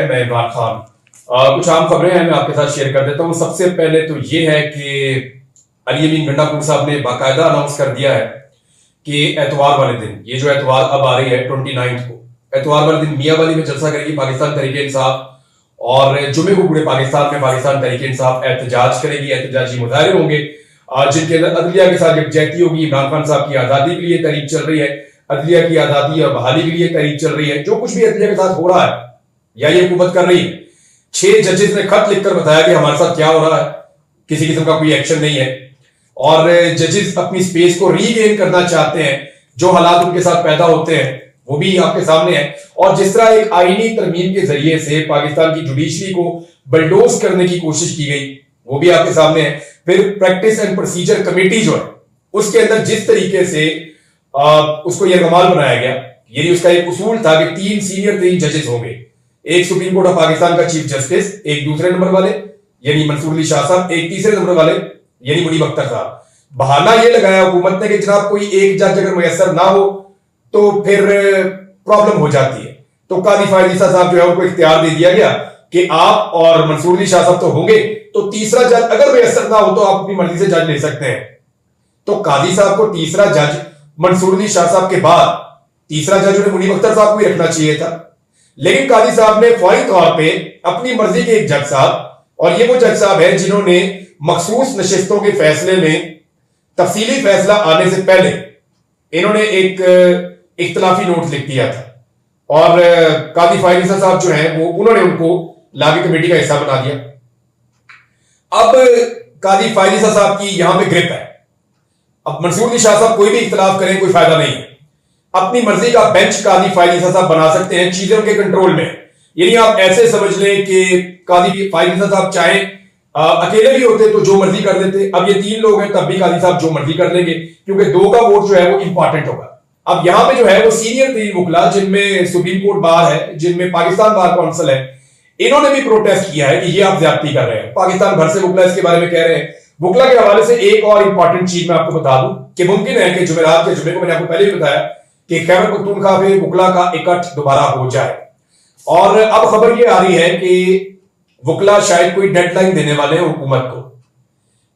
है, मैं इमरान खान। कुछ आम खबरें हैं, मैं आपके साथ शेयर कर देता हूं। सबसे पहले तो ये है कि अली अमीन गंडापुर साहब ने बाकायदा अनाउंस कर दिया है कि एतवार वाले दिन, ये जो एतवार अब आ रही है 29 को, एतवार वाले दिन मियां वाली में जलसा करेगी पाकिस्तान तहरीक इंसाफ, और जुमे को पूरे पाकिस्तान में पाकिस्तान तहरीक इंसाफ एहतजाज करेगी। एहतजाजी मुजाहरे होंगे जिनके अंदर अदलिया के साथ यकजहती होगी। इमरान खान साहब की आजादी के लिए तहरीक चल रही है, अदलिया की आजादी और बहाली के लिए तहरीक चल रही है। जो कुछ भी अदलिया के साथ हो रहा है या ये हुकूमत कर रही है, 6 जजेस ने खत लिखकर बताया कि हमारे साथ क्या हो रहा है, किसी किस्म का कोई एक्शन नहीं है, और जजेस अपनी स्पेस को रीगेन करना चाहते हैं। जो हालात उनके साथ पैदा होते हैं वो भी आपके सामने है, और जिस तरह एक आईनी तरमीम के जरिए से पाकिस्तान की जुडिशरी को बलडोज करने की कोशिश की गई वो भी आपके सामने है। फिर प्रैक्टिस एंड प्रोसीजर कमेटी जो है उसके अंदर जिस तरीके से उसको यरगमाल बनाया गया, यानी उसका एक उसूल था कि 3 सीनियर 3 जजेस होंगे, एक सुप्रीम कोर्ट ऑफ पाकिस्तान का चीफ जस्टिस, एक दूसरे नंबर वाले यानी मंसूर अली शाह साहब, एक तीसरे नंबर वाले यानी मुनीब अख्तर साहब। बहाना यह लगाया हुकूमत ने कि जनाब कोई एक जज अगर मुयस्सर ना हो तो फिर प्रॉब्लम हो जाती है। तो काजी फायद ईसा साहब जो है उनको इख्तियार दे दिया गया कि आप और मंसूर अली शाह साहब तो होंगे, तो तीसरा जज अगर मुयस्सर ना हो तो आप अपनी मर्जी से जज ले सकते हैं। तो काजी साहब को तीसरा जज मंसूर अली शाह साहब के बाद तीसरा जज उन्हें मुनीब अख्तर साहब को ही रखना चाहिए था, लेकिन काजी साहब ने फौरी तौर पे अपनी मर्जी के एक जज साहब, और ये वो जज साहब है जिन्होंने मखसूस नशिस्तों के फैसले में तफसीली फैसला आने से पहले इन्होंने एक इख्तलाफी नोट लिख दिया था, और काजी फायद ईसा साहब जो हैं वो उन्होंने उनको लागी कमेटी का हिस्सा बना दिया। अब काजी फायद ईसा साहब की यहां पे ग्रिप है। अब मंसूर अली शाह साहब कोई भी इख्तलाफ करें कोई फायदा नहीं है, अपनी मर्जी का बेंच काजी फायद ईसा साहब बना सकते हैं, चीजें उनके कंट्रोल में। यानी आप ऐसे समझ लें कि काजी फायद ईसा साहब चाहे अकेले भी होते तो जो मर्जी कर देते। अब ये 3 लोग हैं तब भी काजी साहब जो मर्जी कर लेंगे, क्योंकि 2 का वोट जो है वो इंपॉर्टेंट होगा। अब यहां पे जो है वो सीनियर 3 वकला, जिनमें सुप्रीम कोर्ट बार है, जिनमें पाकिस्तान बार काउंसिल है, इन्होंने भी प्रोटेस्ट किया है कि ये आप ज्यादती कर रहे हैं। पाकिस्तान भर से वकला इसके बारे में कह रहे हैं। वकला के हवाले से एक और इंपॉर्टेंट चीज मैं आपको बता दूं कि मुमकिन है कि जुमेरात के जुमे को, मैंने आपको पहले भी बताया कि खैबर पख्तूनख्वा में वकला का इकट्ठ दोबारा हो जाए, और अब खबर ये आ रही है कि वकला शायद कोई डेडलाइन देने वाले हैं हुकूमत को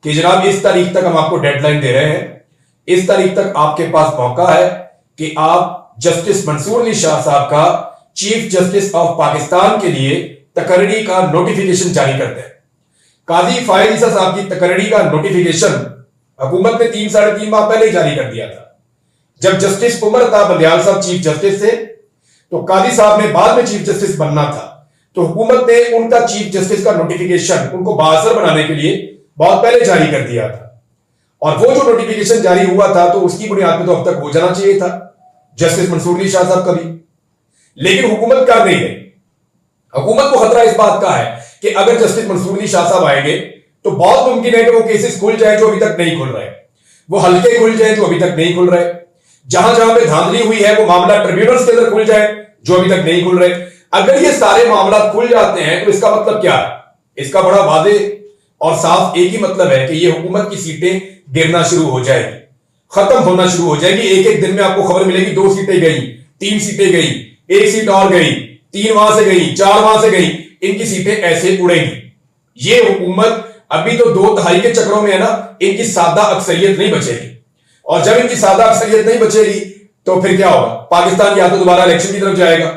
कि जनाब इस तारीख तक हम आपको डेडलाइन दे रहे हैं, इस तारीख तक आपके पास मौका है कि आप जस्टिस मंसूर अली शाह साहब का चीफ जस्टिस ऑफ पाकिस्तान के लिए तकर्री का नोटिफिकेशन जारी कर दें। काजी फायद ईसा साहब की तकर्री का नोटिफिकेशन हुकूमत ने 3 साढ़े 3 माह पहले ही जारी कर दिया था। जब जस्टिस उमर अता बंदियाल साहब चीफ जस्टिस थे तो काजी साहब ने बाद में चीफ जस्टिस बनना था, तो हुकूमत ने उनका चीफ जस्टिस का नोटिफिकेशन उनको बाअसर बनाने के लिए बहुत पहले जारी कर दिया था, और वो जो नोटिफिकेशन जारी हुआ था तो उसकी बुनियाद पर तो अब तक हो जाना चाहिए था जस्टिस मंसूर अली शाह साहब का भी, लेकिन हुकूमत कर नहीं गई। हुकूमत को खतरा इस बात का है कि अगर जस्टिस मंसूर अली शाह साहब आएंगे तो बहुत मुमकिन है कि वो केसेस खुल जाए जो अभी तक नहीं खुल रहे, वो हल्के खुल जाए जो अभी तक नहीं खुल रहे, जहां जहां पे धांधली हुई है वो मामला ट्रिब्यूनल्स के अंदर खुल जाए जो अभी तक नहीं खुल रहे। अगर ये सारे मामला खुल जाते हैं तो इसका मतलब क्या है? इसका बड़ा वादे और साफ एक ही मतलब है कि ये हुकूमत की सीटें गिरना शुरू हो जाएगी, खत्म होना शुरू हो जाएगी। एक एक दिन में आपको खबर मिलेगी 2 सीटें गई, 3 सीटें गई, 1 सीट और गई, 3 वहां से गई, 4 वहां से गई, इनकी सीटें ऐसे उड़ेंगी। ये हुकूमत अभी तो 2 तिहाई के चक्रों में है ना, इनकी सादा अक्सरियत नहीं बचेगी, और जब इनकी सादा अक्सरियत नहीं बचेगी तो फिर क्या होगा? पाकिस्तान या तो दोबारा इलेक्शन की तरफ जाएगा,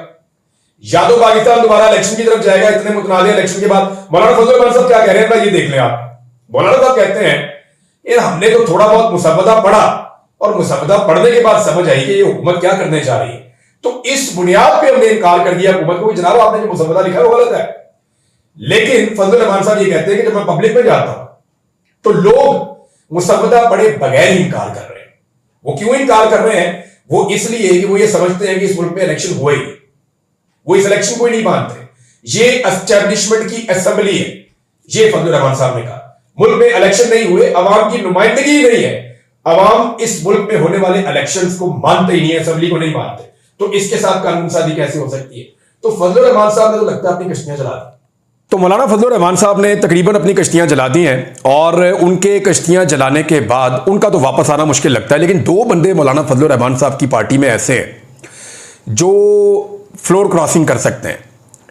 या तो पाकिस्तान दोबारा इलेक्शन की तरफ जाएगा। इतने मुतनाज़ इलेक्शन के बाद मौलाना फजल रहमान साहब क्या कह रहे हैं ये देख लें आप। मौलाना साहब कहते हैं यार हमने तो थोड़ा बहुत मुसव्वदा पढ़ा, और मुसव्वदा पढ़ने के बाद समझ आई कि ये हुकूमत क्या करने जा रही है, तो इस बुनियाद पे हमने इनकार कर दिया हुकूमत को, जनाब आपने जो मुसव्वदा लिखा है वो गलत है। लेकिन फजल रहमान साहब ये कहते हैं कि जब मैं पब्लिक में जाता हूं तो लोग मुसव्वदा पढ़े बगैर ही इनकार कर रहे हैं। वो क्यों इनकार कर रहे हैं? वो इसलिए कि वो ये समझते हैं कि इस मुल्क में इलेक्शन हुए ही, वो इस इलेक्शन को ही नहीं मानते। ये एस्टैब्लिशमेंट की असेंबली है, ये फजल रहमान साहब ने कहा। मुल्क में इलेक्शन नहीं हुए, अवाम की नुमाइंदगी ही नहीं है, अवाम इस मुल्क में होने वाले इलेक्शंस को मानते ही नहीं है, असेंबली को नहीं मानते, तो इसके साथ कानून साजी कैसे हो सकती है? तो फजल रहमान साहब ने तो लगता है अपनी कश्तियां जला दी। तो मौलाना फजल रहमान साहब ने तकरीबन अपनी कश्तियां जला दी हैं, और उनके कश्तियां जलाने के बाद उनका तो वापस आना मुश्किल लगता है। लेकिन 2 बंदे मौलाना फजल रहमान साहब की पार्टी में ऐसे हैं जो फ्लोर क्रॉसिंग कर सकते हैं।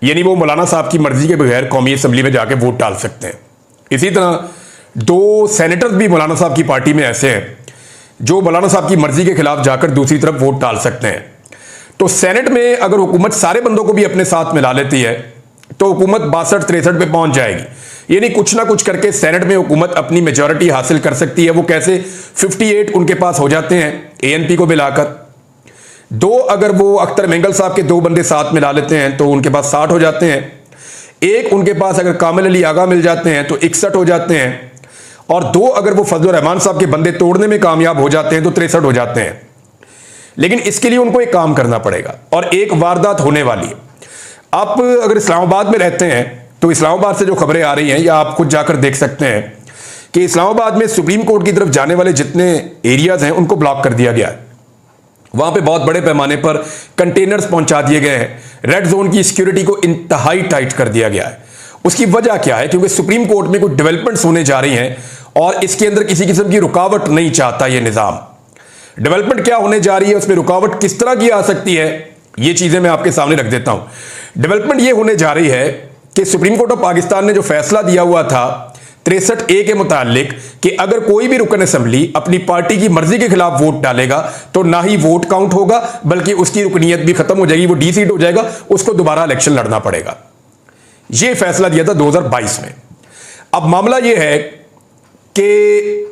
यानी वो मौलाना साहब की मर्जी के बगैर कौमी असम्बली में जाके वोट डाल सकते हैं। इसी तरह 2 सेनेटर्स भी मौलाना साहब की पार्टी में ऐसे हैं जो मौलाना साहब की मर्जी के खिलाफ जाकर दूसरी तरफ वोट डाल सकते हैं। तो सेनेट में अगर हुकूमत सारे बंदों को भी अपने साथ मिला लेती है तो हुकूमत 62-63 पे पहुंच जाएगी। यानी कुछ ना कुछ करके सेनेट में हुकूमत अपनी मेजॉरिटी हासिल कर सकती है। वो कैसे? 58 उनके पास हो जाते हैं एएनपी को मिलाकर। 2 अगर वो अख्तर मेंगल साहब के 2 बंदे साथ मिला लेते हैं तो उनके पास 60 हो जाते हैं। 1 उनके पास अगर कामिल अली आगा मिल जाते हैं तो 61 हो जाते हैं। और 2 अगर वो फजलुर रहमान साहब के बंदे तोड़ने में कामयाब हो जाते हैं तो 63 हो जाते हैं। लेकिन इसके लिए उनको एक काम करना पड़ेगा और एक वारदात होने वाली है। आप अगर इस्लामाबाद में रहते हैं तो इस्लामाबाद से जो खबरें आ रही हैं या आप खुद जाकर देख सकते हैं कि इस्लामाबाद में सुप्रीम कोर्ट की तरफ जाने वाले जितने एरियाज हैं उनको ब्लॉक कर दिया गया है। वहां पे बहुत बड़े पैमाने पर कंटेनर्स पहुंचा दिए गए हैं। रेड जोन की सिक्योरिटी को इंतहाई टाइट कर दिया गया है। उसकी वजह क्या है? क्योंकि सुप्रीम कोर्ट में कुछ डेवलपमेंट्स होने जा रही हैं और इसके अंदर किसी किस्म की रुकावट नहीं चाहता यह निजाम। डेवलपमेंट क्या होने जा रही है, उसमें रुकावट किस तरह की आ सकती है, ये चीजें मैं आपके सामने रख देता हूं। डेवलपमेंट यह होने जा रही है कि सुप्रीम कोर्ट ऑफ पाकिस्तान ने जो फैसला दिया हुआ था 63A के मुतालिक कि अगर कोई भी रुकन असेंबली अपनी पार्टी की मर्जी के खिलाफ वोट डालेगा तो ना ही वोट काउंट होगा बल्कि उसकी रुकनीयत भी खत्म हो जाएगी, वो डी-सीट हो जाएगा, उसको दोबारा इलेक्शन लड़ना पड़ेगा। यह फैसला दिया था 2022 में। अब मामला यह है कि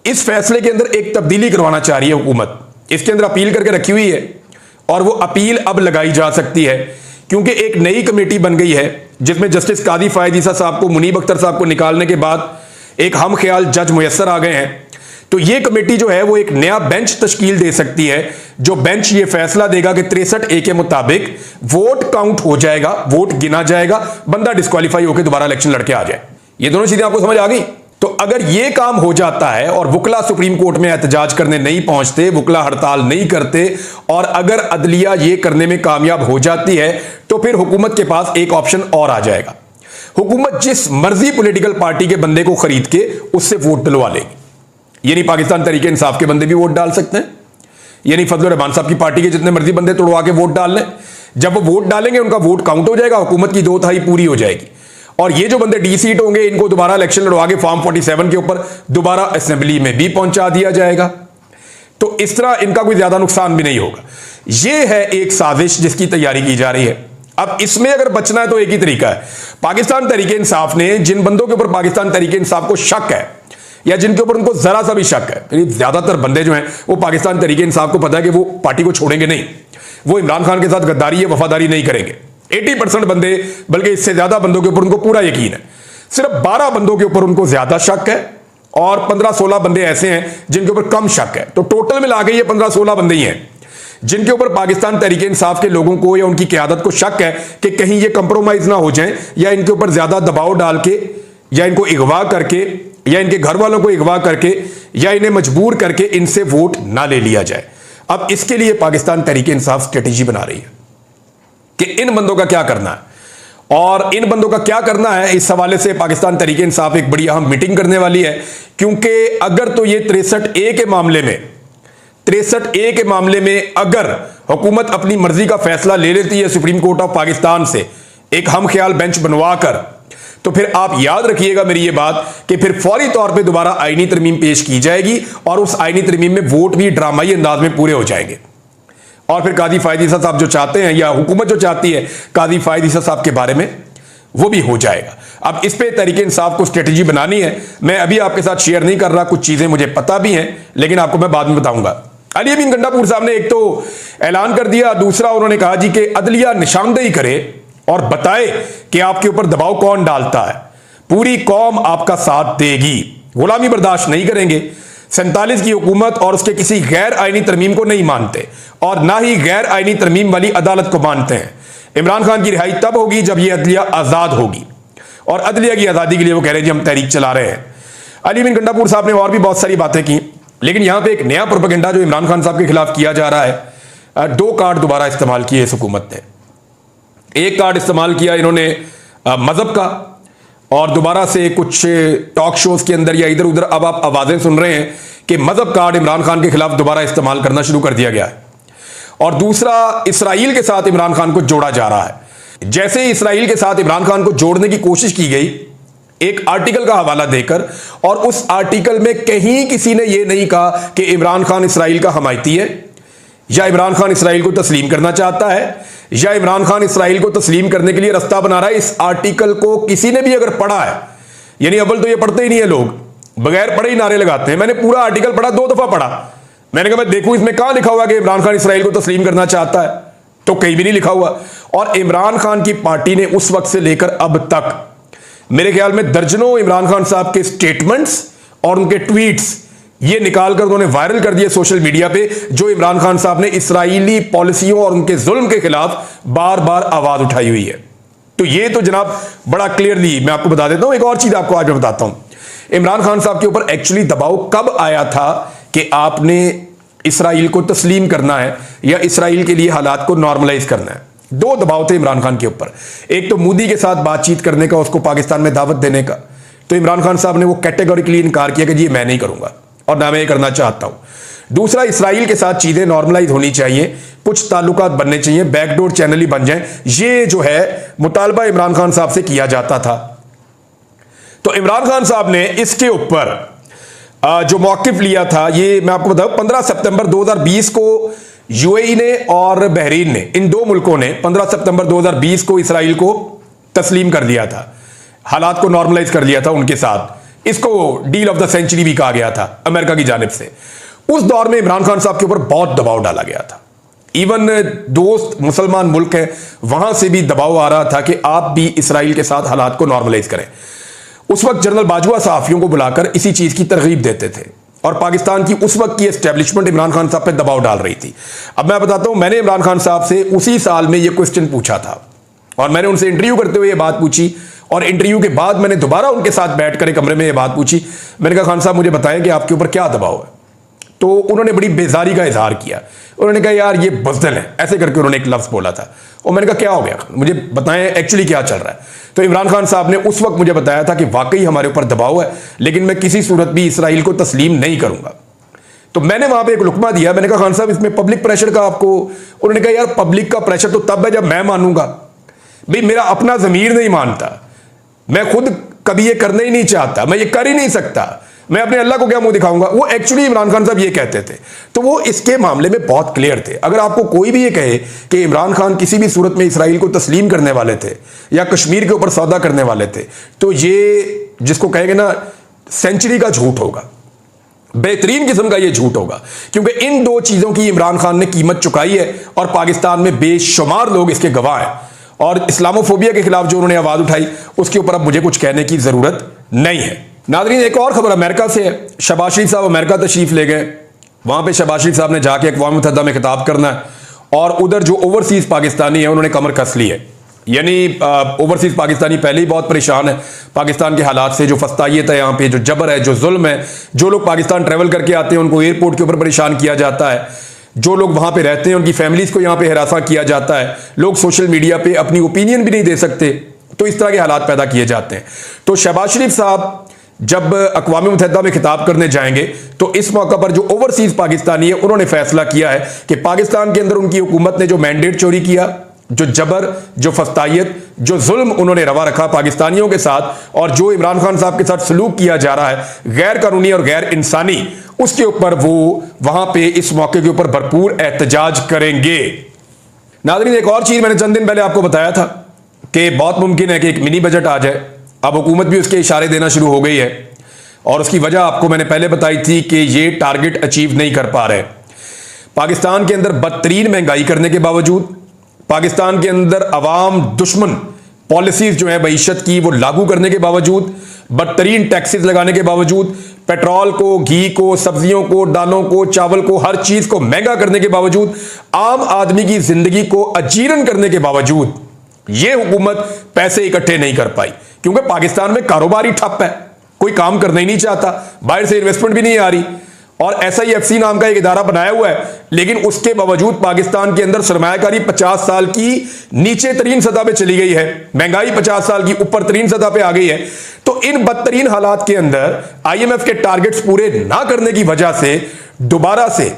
इस फैसले के अंदर एक तब्दीली करवाना चाह रही है हुकूमत। इसके अंदर अपील करके रखी हुई है और वो अपील अब लगाई जा सकती है क्योंकि एक नई कमेटी बन गई है जिसमें जस्टिस कादी फायद ईसा साहब को, मुनीब अख्तर साहब को निकालने के बाद एक हम ख्याल जज मुयस्सर आ गए हैं। तो ये कमेटी जो है वो एक नया बेंच तश्कील दे सकती है जो बेंच ये फैसला देगा कि 63A के मुताबिक वोट काउंट हो जाएगा, वोट गिना जाएगा, बंदा डिस्क्वालीफाई होकर दोबारा इलेक्शन लड़के आ जाए। ये दोनों चीजें आपको समझ आ गई? तो अगर यह काम हो जाता है और वुकला सुप्रीम कोर्ट में एहतजाज करने नहीं पहुंचते, वुकला हड़ताल नहीं करते और अगर अदलिया यह करने में कामयाब हो जाती है तो फिर हुकूमत के पास एक ऑप्शन और आ जाएगा। हुकूमत जिस मर्जी पॉलिटिकल पार्टी के बंदे को खरीद के उससे वोट दिलवा लेगी। यानी पाकिस्तान तहरीक इंसाफ के बंदे भी वोट डाल सकते हैं, यानी फजलुर रहमान साहब की पार्टी के जितने मर्जी बंदे तोड़वा के वोट डाल लें। जब वो वोट डालेंगे उनका वोट काउंट हो जाएगा, हुकूमत की 2/3 पूरी हो जाएगी और ये जो बंदे डी-सीट होंगे इनको दोबारा इलेक्शन लड़वा के फॉर्म 47 के ऊपर दोबारा असेंबली में भी पहुंचा दिया जाएगा। तो इस तरह इनका कोई ज्यादा नुकसान भी नहीं होगा। यह है एक साजिश जिसकी तैयारी की जा रही है। अब इसमें अगर बचना है तो एक ही तरीका है। पाकिस्तान तहरीक इंसाफ ने जिन बंदों के ऊपर पाकिस्तान तहरीक इंसाफ को शक है या जिनके ऊपर उनको जरा सा भी शक है, ज्यादातर बंदे जो हैं वो पाकिस्तान तहरीक इंसाफ को पता है कि वो पार्टी को छोड़ेंगे नहीं, वो इमरान खान के साथ गद्दारी या वफादारी नहीं करेंगे। 80% बंदे, बल्कि इससे ज्यादा बंदों के ऊपर उनको पूरा यकीन है। सिर्फ 12 बंदों के ऊपर उनको ज्यादा शक है और 15-16 बंदे ऐसे हैं जिनके ऊपर कम शक है। तो टोटल मिला के ये 15-16 बंदे ही हैं जिनके ऊपर पाकिस्तान तहरीक इंसाफ के लोगों को या उनकी क़यादत को शक है कि कहीं ये कंप्रोमाइज ना हो जाएं या इनके ऊपर ज्यादा दबाव डाल के या इनको अगवा करके या इनके घर वालों को अगवा करके या इन्हें मजबूर करके इनसे वोट ना ले लिया जाए। अब इसके लिए पाकिस्तान तहरीक इंसाफ स्ट्रेटेजी बना रही है कि इन बंदों का क्या करना है और इन बंदों का क्या करना है। इस हवाले से पाकिस्तान तहरीक इंसाफ एक बड़ी अहम मीटिंग करने वाली है क्योंकि अगर तो ये 63A के मामले में अगर हुकूमत अपनी मर्जी का फैसला ले लेती है सुप्रीम कोर्ट ऑफ पाकिस्तान से एक हम ख्याल बेंच बनवा कर, तो फिर आप याद रखिएगा मेरी ये बात कि फिर फौरी तौर पे दोबारा आईनी तरमीम पेश की जाएगी और उस आईनी तरमीम में वोट भी ड्रामाई अंदाज में पूरे हो जाएंगे और फिर कादी फायद ईसा साहब जो चाहते हैं या हुकूमत जो चाहती है कादी फायद ईसा साहब के बारे में वो भी हो जाएगा। अब इस पे तहरीक इंसाफ को स्ट्रेटेजी बनानी है। मैं अभी आपके साथ शेयर नहीं कर रहा, कुछ चीजें मुझे पता भी हैं लेकिन आपको मैं बाद में बताऊंगा। अली अमीन गंडापुर साहब ने एक तो ऐलान कर दिया, दूसरा उन्होंने कहा जी कि अदलिया निशानदेही करे और बताए कि आपके ऊपर दबाव कौन डालता है, पूरी कौम आपका साथ देगी, गुलामी बर्दाश्त नहीं करेंगे। 47 की हुकूमत और उसके किसी गैर आईनी तरमीम को नहीं मानते और ना ही गैर आईनी तरमीम वाली अदालत को मानते हैं। इमरान खान की रिहाई तब होगी जब यह अदलिया आजाद होगी और अदलिया की आजादी के लिए वो कह रहे हैं जी हम तहरीक चला रहे हैं। अली अमीन गंडापुर साहब ने और भी बहुत सारी बातें की लेकिन यहां पे एक नया प्रोपेगेंडा जो इमरान खान साहब के खिलाफ किया जा रहा है। 2 कार्ड दोबारा इस्तेमाल किए इस हुकूमत ने। एक कार्ड इस्तेमाल किया इन्होंने मजहब का और दोबारा से कुछ टॉक शोज के अंदर या इधर उधर अब आप आवाजें सुन रहे हैं कि मजहब कार्ड इमरान खान के खिलाफ दोबारा इस्तेमाल करना शुरू कर दिया गया है। और दूसरा, इसराइल के साथ इमरान खान को जोड़ा जा रहा है। जैसे ही इसराइल के साथ इमरान खान को जोड़ने की कोशिश की गई एक आर्टिकल का हवाला देकर, और उस आर्टिकल में कहीं किसी ने यह नहीं कहा कि इमरान खान इसराइल का हमायती है, या इमरान खान इसराइल को तस्लीम करना चाहता है, या इमरान खान इसराइल को तस्लीम करने के लिए रास्ता बना रहा है। इस आर्टिकल को किसी ने भी अगर पढ़ा है, यानी अव्वल तो ये पढ़ते ही नहीं है, लोग बगैर पढ़े ही नारे लगाते हैं। मैंने पूरा आर्टिकल पढ़ा, 2 दफा पढ़ा। मैंने कहा मैं देखूं इसमें कहां लिखा हुआ कि इमरान खान इसराइल को तस्लीम करना चाहता है, तो कहीं भी नहीं लिखा हुआ। और इमरान खान की पार्टी ने उस वक्त से लेकर अब तक मेरे ख्याल में दर्जनों इमरान खान साहब के स्टेटमेंट्स और उनके ट्वीट्स ये निकालकर उन्होंने वायरल कर दिए सोशल मीडिया पे, जो इमरान खान साहब ने इसराइली पॉलिसियों और उनके जुल्म के खिलाफ बार बार आवाज उठाई हुई है। तो ये तो जनाब बड़ा क्लियरली मैं आपको बता देता हूं। एक और चीज आपको आज मैं बताता हूं, इमरान खान साहब के ऊपर एक्चुअली दबाव कब आया था कि आपने इसराइल को तस्लीम करना है या इसराइल के लिए हालात को नॉर्मलाइज करना है। 2 दबाव थे इमरान खान के ऊपर। एक तो मोदी के साथ बातचीत करने का, उसको पाकिस्तान में दावत देने का, तो इमरान खान साहब ने वो कैटेगोरिकली इनकार किया कि जी मैं नहीं करूंगा और ना मैं ये करना चाहता हूं। दूसरा, इसराइल के साथ चीजें नॉर्मलाइज होनी चाहिए, कुछ ताल्लुकात बनने चाहिए, बैकडोर चैनल ही बन जाए, ये जो है मुतालबा इमरान खान साहब से किया जाता था। तो इमरान खान साहब ने इसके ऊपर जो मौकिफ लिया था, ये मैं आपको बताऊं, 15 सितंबर 2020 को यूएई ने और बहरीन ने, इन 2 मुल्कों ने 15 सितंबर 2020 को इसराइल को तस्लीम कर दिया था, हालात को नॉर्मलाइज कर लिया था उनके साथ। इसको डील ऑफ द सेंचुरी भी कहा गया था अमेरिका की जानिब से। उस दौर में इमरान खान साहब के ऊपर बहुत दबाव डाला गया था। इवन दोस्त मुसलमान मुल्क हैं वहां से भी दबाव आ रहा था कि आप भी इसराइल के साथ हालात को नॉर्मलाइज करें। उस वक्त जनरल बाजवा सहाफियों को बुलाकर इसी चीज की तरगीब देते थे, और पाकिस्तान की उस वक्त की एस्टेब्लिशमेंट इमरान खान साहब पे दबाव डाल रही थी। अब मैं बताता हूं, मैंने इमरान खान साहब से उसी साल में यह क्वेश्चन पूछा था, और मैंने उनसे इंटरव्यू करते हुए यह बात पूछी, और इंटरव्यू के बाद मैंने दोबारा उनके साथ बैठकर एक कमरे में यह बात पूछी। मैंने कहा खान साहब मुझे बताएं कि आपके ऊपर क्या दबाव है। तो उन्होंने बड़ी बेजारी का इजहार किया। उन्होंने कहा यार ये बुज़दिल है, ऐसे करके उन्होंने एक लफ्ज़ बोला था। और मैंने कहा क्या हो गया, मुझे बताएं एक्चुअली क्या चल रहा है। तो इमरान खान साहब ने उस वक्त मुझे बताया था कि वाकई हमारे ऊपर दबाव है, लेकिन मैं किसी सूरत भी इसराइल को तस्लीम नहीं करूंगा। तो मैंने वहां पे एक लुकमा दिया, मैंने कहा खान साहब इसमें पब्लिक प्रेशर का आपको, उन्होंने कहा यार पब्लिक का प्रेशर तो तब है जब मैं मानूंगा। भाई मेरा अपना ज़मीर नहीं मानता, मैं खुद कभी ये करना ही नहीं चाहता, मैं ये कर ही नहीं सकता, मैं अपने अल्लाह को क्या मुंह दिखाऊंगा। वो एक्चुअली इमरान खान साहब ये कहते थे। तो वो इसके मामले में बहुत क्लियर थे। अगर आपको कोई भी ये कहे कि इमरान खान किसी भी सूरत में इसराइल को तस्लीम करने वाले थे या कश्मीर के ऊपर सौदा करने वाले थे, तो ये जिसको कहेंगे ना सेंचुरी का झूठ होगा, बेहतरीन किस्म का ये झूठ होगा। क्योंकि इन 2 चीजों की इमरान खान ने कीमत चुकाई है, और पाकिस्तान में बेशुमार लोग इसके गवाह हैं। और इस्लामोफोबिया के खिलाफ जो उन्होंने आवाज उठाई, उसके ऊपर अब मुझे कुछ कहने की जरूरत नहीं है। नाज़रीन, एक और खबर अमेरिका से है। शहबाज शरीफ साहब अमेरिका तशरीफ ले गए। वहां पे शहबाज शरीफ साहब ने जाके अक़वाम मुत्तहिदा में खिताब करना है, और उधर जो ओवरसीज पाकिस्तानी है उन्होंने कमर कस ली है। यानी ओवरसीज पाकिस्तानी पहले ही बहुत परेशान है पाकिस्तान के हालात से, जो फस्तायत है यहाँ पे, जो जबर है, जो जुल्म है। जो लोग पाकिस्तान ट्रैवल करके आते हैं उनको एयरपोर्ट के ऊपर परेशान किया जाता है, जो लोग वहां पे रहते हैं उनकी फैमिलीज को यहाँ पे हरासा किया जाता है, लोग सोशल मीडिया पे अपनी ओपिनियन भी नहीं दे सकते, तो इस तरह के हालात पैदा किए जाते हैं। तो शहबाज शरीफ साहब जब अक़वाम मुत्तहिदा में खिताब करने जाएंगे, तो इस मौका पर जो ओवरसीज पाकिस्तानी है उन्होंने फैसला किया है कि पाकिस्तान के अंदर उनकी हुकूमत ने जो मैंडेट चोरी किया, जो जबर, जो फस्तायत, जो जुल्म उन्होंने रवा रखा पाकिस्तानियों के साथ, और जो इमरान खान साहब के साथ सलूक किया जा रहा है गैर कानूनी और गैर इंसानी, उसके ऊपर वो वहां पे इस मौके के ऊपर भरपूर एहतजाज करेंगे। नाज़रीन, एक और चीज मैंने चंद दिन पहले आपको बताया था कि बहुत मुमकिन है कि एक मिनी बजट आ जाए। अब हुकूमत भी उसके इशारे देना शुरू हो गई है, और उसकी वजह आपको मैंने पहले बताई थी कि ये टारगेट अचीव नहीं कर पा रहे। पाकिस्तान के अंदर बदतरीन महंगाई करने के बावजूद, पाकिस्तान के अंदर अवाम दुश्मन पॉलिसीज जो है मईशत की वो लागू करने के बावजूद, बदतरीन टैक्सेस लगाने के बावजूद, पेट्रोल को, घी को, सब्जियों को, दालों को, चावल को, हर चीज को महंगा करने के बावजूद, आम आदमी की जिंदगी को अजीरन करने के बावजूद, यह हुकूमत पैसे इकट्ठे नहीं कर पाई। क्योंकि पाकिस्तान में कारोबार ही ठप है, कोई काम करना ही नहीं चाहता, बाहर से इन्वेस्टमेंट भी नहीं आ रही, और SIFC नाम का एक इदारा बनाया हुआ है, लेकिन उसके बावजूद पाकिस्तान के अंदर सरमायाकारी 50 साल की नीचे तरीन सतह पे चली गई है, महंगाई 50 साल की ऊपर तरीन सतह पे आ गई है। तो इन बदतरीन हालात के अंदर IMF के टारगेट्स पूरे ना करने की वजह से दोबारा से,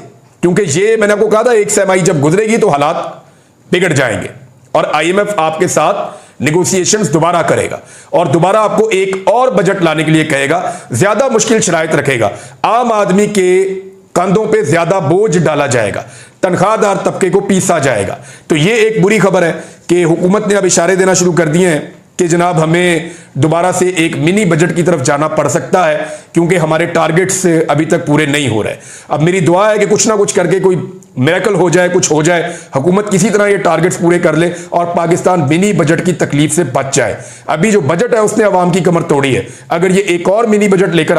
क्योंकि ये मैंने आपको कहा था एक सहमाई जब गुजरेगी तो हालात बिगड़ जाएंगे, और आईएमएफ आपके साथ निगोशिएशंस दोबारा करेगा और दोबारा आपको एक और बजट लाने के लिए कहेगा, ज्यादा मुश्किल शराइत रखेगा, आम आदमी के कंधों पे ज्यादा बोझ डाला जाएगा, तनख्वाहदार तबके को पीसा जाएगा। तो ये एक बुरी खबर है कि हुकूमत ने अब इशारे देना शुरू कर दिए हैं कि जनाब हमें दोबारा से एक मिनी बजट की तरफ जाना पड़ सकता है क्योंकि हमारे टारगेट्स अभी तक पूरे नहीं हो रहे। अब मेरी दुआ है कि कुछ ना कुछ करके कोई मिरेकल हो जाए, कुछ हो जाए, हुकूमत किसी तरह ये टारगेट्स पूरे कर ले और पाकिस्तान मिनी बजट की तकलीफ से बच जाए। अभी जो बजट है उसने अवाम की कमर तोड़ी है, अगर ये एक और मिनी बजट लेकर